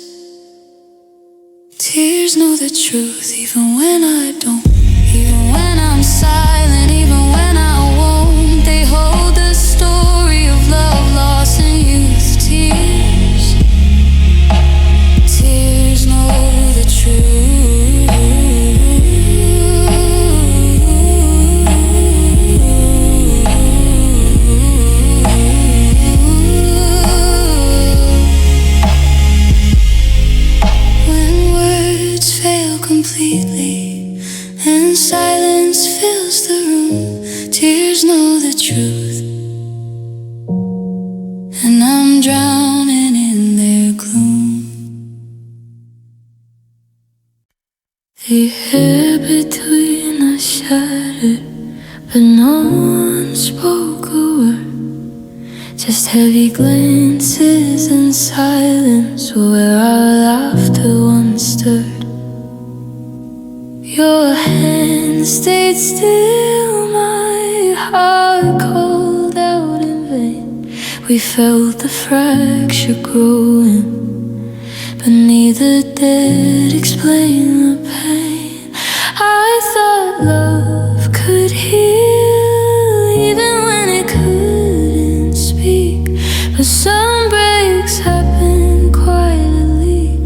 Tears know the truth even when I don't. Even when I'm silent, even when I won't, they hold the story of love lost in youth. Tears know the truth. When words fail completely and silence fills the room, tears know the truth, and I'm drowning in their gloom. The air between us shattered, but no one spoke a word. Just heavy glances and silence where our laughter once stirred. Your hand stayed still, my heart called out in vain. We felt the fracture growing, but neither did explain the pain. I thought love could heal even when it couldn't speak, but some breaks happen quietly,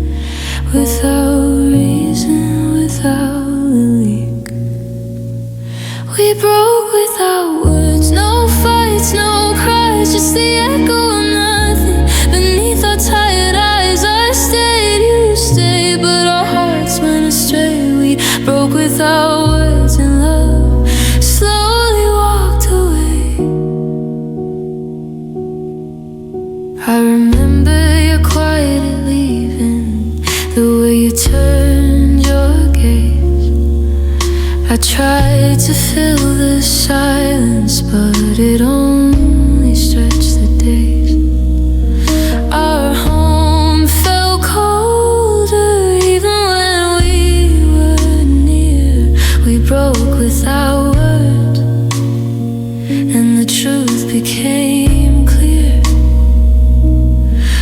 without reason, without a leak. We broke without words, no fights, no cries, just the echo of nothing beneath our tired eyes. I stayed, you stayed, but our hearts went astray. We broke without words, and love slowly walked away. I remember you quietly leaving, the way you turned your gaze. I tried to fill the silence, but it only stretched the days. Our home felt colder even when we were near. We broke without words, and the truth became clear.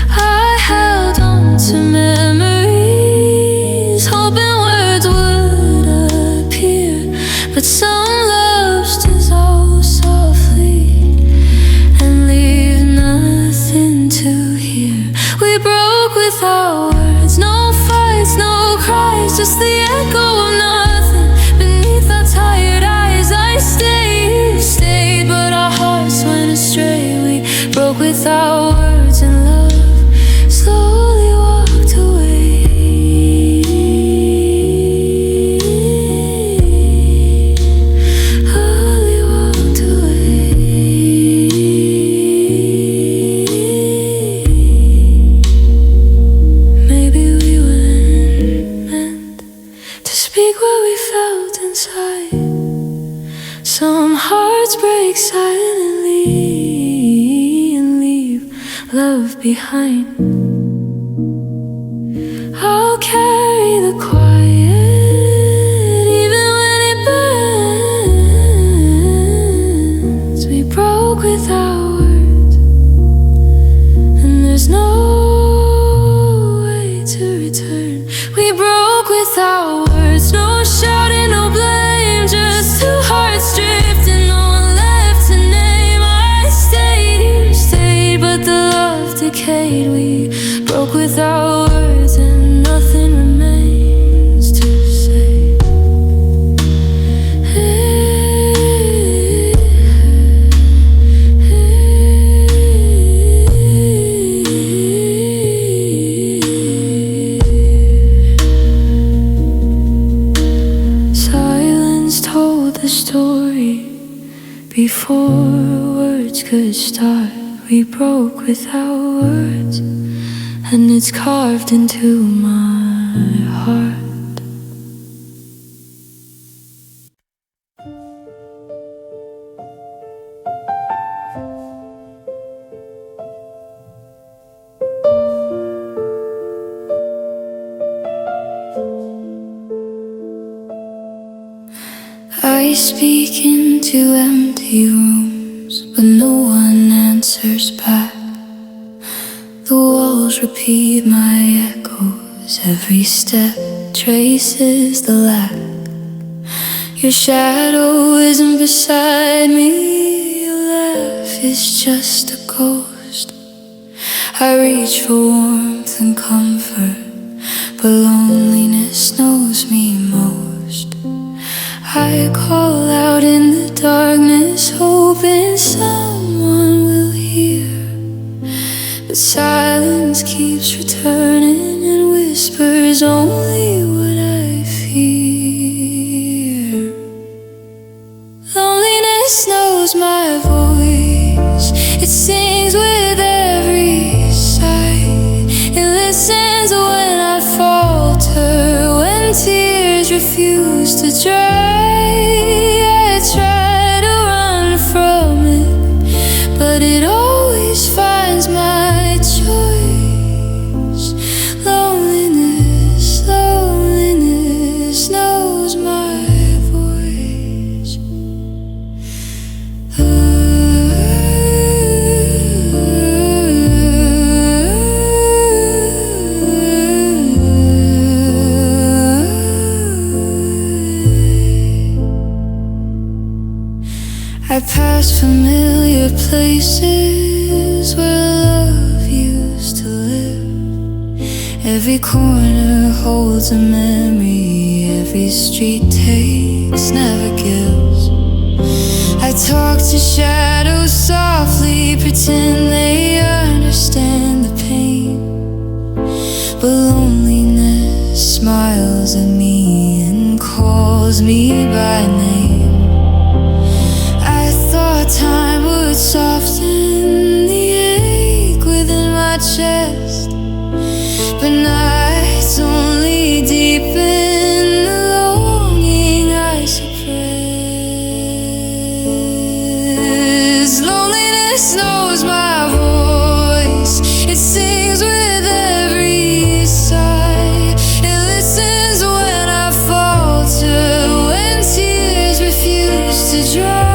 I held on to memories, hoping words would appear, but some loves dissolve softly and leave nothing to hear. We broke without words, no fights, no cries, just the echo of nothing beneath our tired eyes. I stayed, you stayed, but our hearts went astray. We broke without words, and love slowly walked away. Slowly walked away. Maybe we weren't meant to speak what we felt inside. Some hearts break silently and leave love behind. I'll carry the quiet even when it burns. We broke without words, and there's no way to return. We broke without words, no shouting, no blame, just two hearts drifting, no one left to name. I stayed, you stayed, but the love decayed. We broke without words, and nothing remains to say. Silence told the story before words could start. We broke without words, and it's carved into my heart. I speak into empty rooms, but no one answers back. The walls repeat my echoes, every step traces the lack. Your shadow isn't beside me, your laugh is just a ghost. I reach for warmth and comfort, but loneliness knows me most. I call out in the darkness, hoping someone will hear, but silence keeps returning and whispers only what I fear. Loneliness knows my voice, it sings with every sigh. It listens when I falter, when tears refuse to dry. I try to run from it, but it always finds my choice. Loneliness, loneliness knows my voice. I pass familiar places where love used to live. Every corner holds a memory, every street takes, never gives. I talk to shadows softly, pretend they understand the pain, but loneliness smiles at me and calls me by name. Time would soften the ache within my chest, but nights only deepen the longing I suppress. Loneliness knows my voice, it sings with every sigh. It listens when I falter, when tears refuse to dry.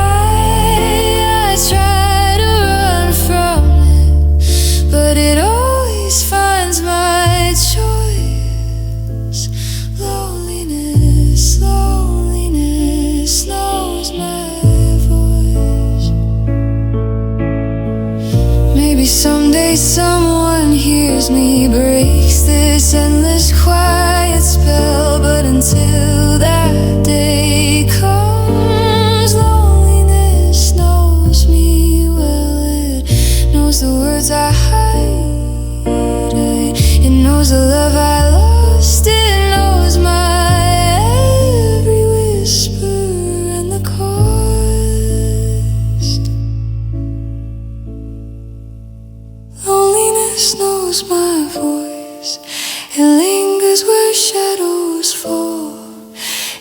Someday someone hears me, breaks this endless quiet spell, but until that day comes, loneliness knows me well. It knows the words I hide, it knows the love I lost, it knows my every whisper and the cost. Loneliness knows my voice, it lingers where shadows fall.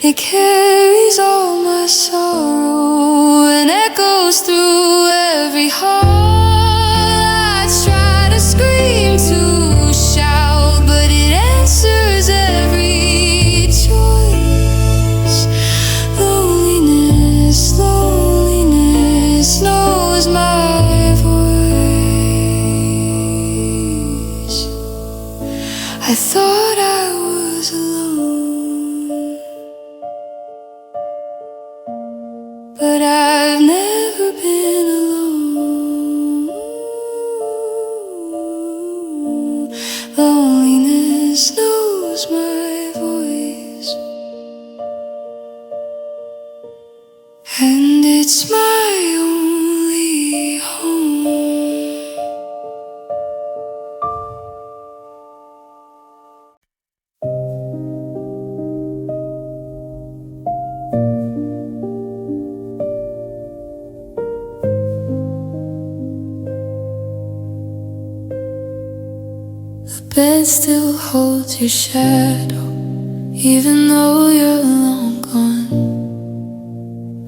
It carries all my sorrow and echoes through every hall. I try to scream, to shout, but it answers every choice. Loneliness, loneliness knows my voice. I thought I was alone, but I've never been alone. Loneliness knows my voice, and it's my only home. The bed still holds your shadow, even though you're long gone.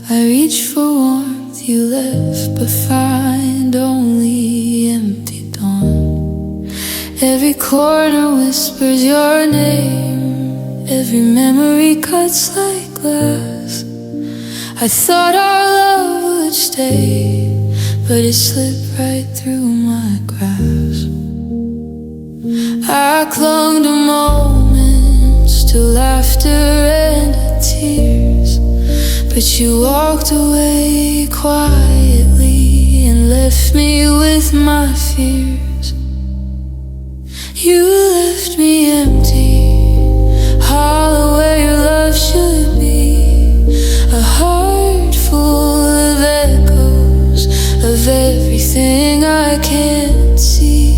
I reach for warmth you left, but find only empty dawn. Every corner whispers your name, every memory cuts like glass. I thought our love would stay, but it slipped right through my grasp. I clung to moments, to laughter and to tears, but you walked away quietly and left me with my fears. You left me empty, hollow where your love should be, a heart full of echoes of everything I can't see.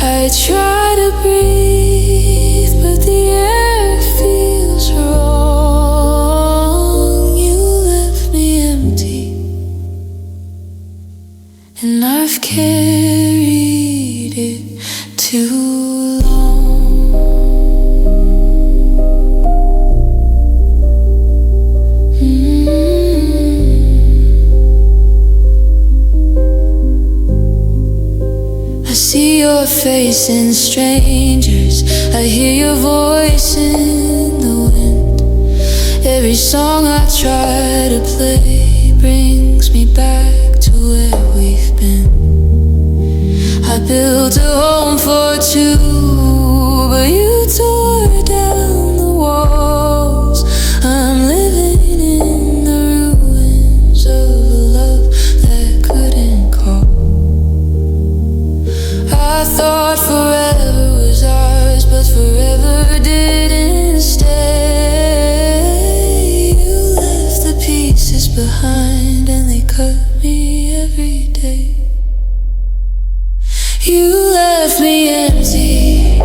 I try to breathe, but the air feels wrong. You left me empty, and I've carried it too long. I see your face in strangers, I hear your voice in the wind. Every song I try to play brings me back to where we've been. I built a home for two, but you tore down the walls. I'm living in the ruins of a love that couldn't call. I thought forever was ours, but forever didn't stay. You left the pieces behind and they cut me every day. You left me empty,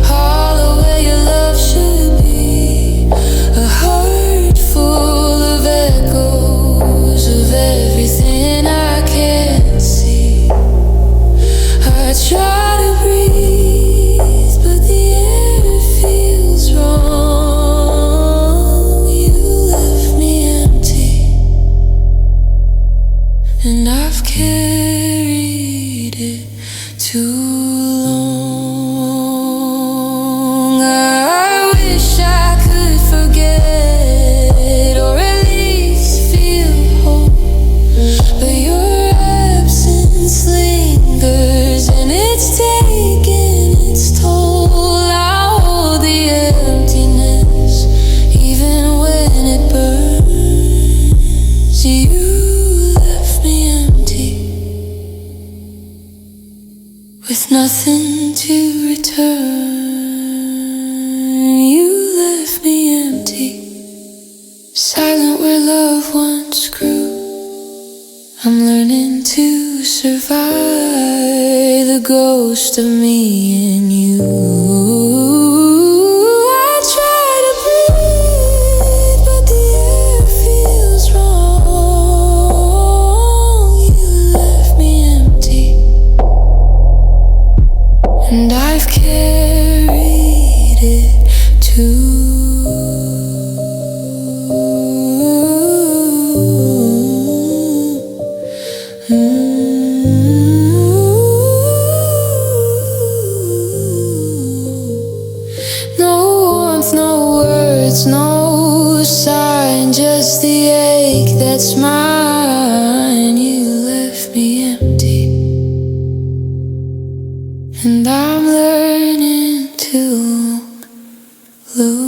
hollow where your love should be, a heart full of echoes of everything I can't see. I try to breathe, but the air feels wrong. You left me empty, and I've carried it too long. I wish I could forget, or at least feel hope, but your absence lingers and it's taking its toll. I hold the emptiness even when it burns. You left me empty, with nothing to return. You left me empty, silent where love once grew. I'm learning to survive the ghost of me and you. I try to breathe, but the air feels wrong. You left me empty, and I've carried it too. No warmth, no words, no sign, just the ache that's mine. You left me empty, and I'm learning to lose.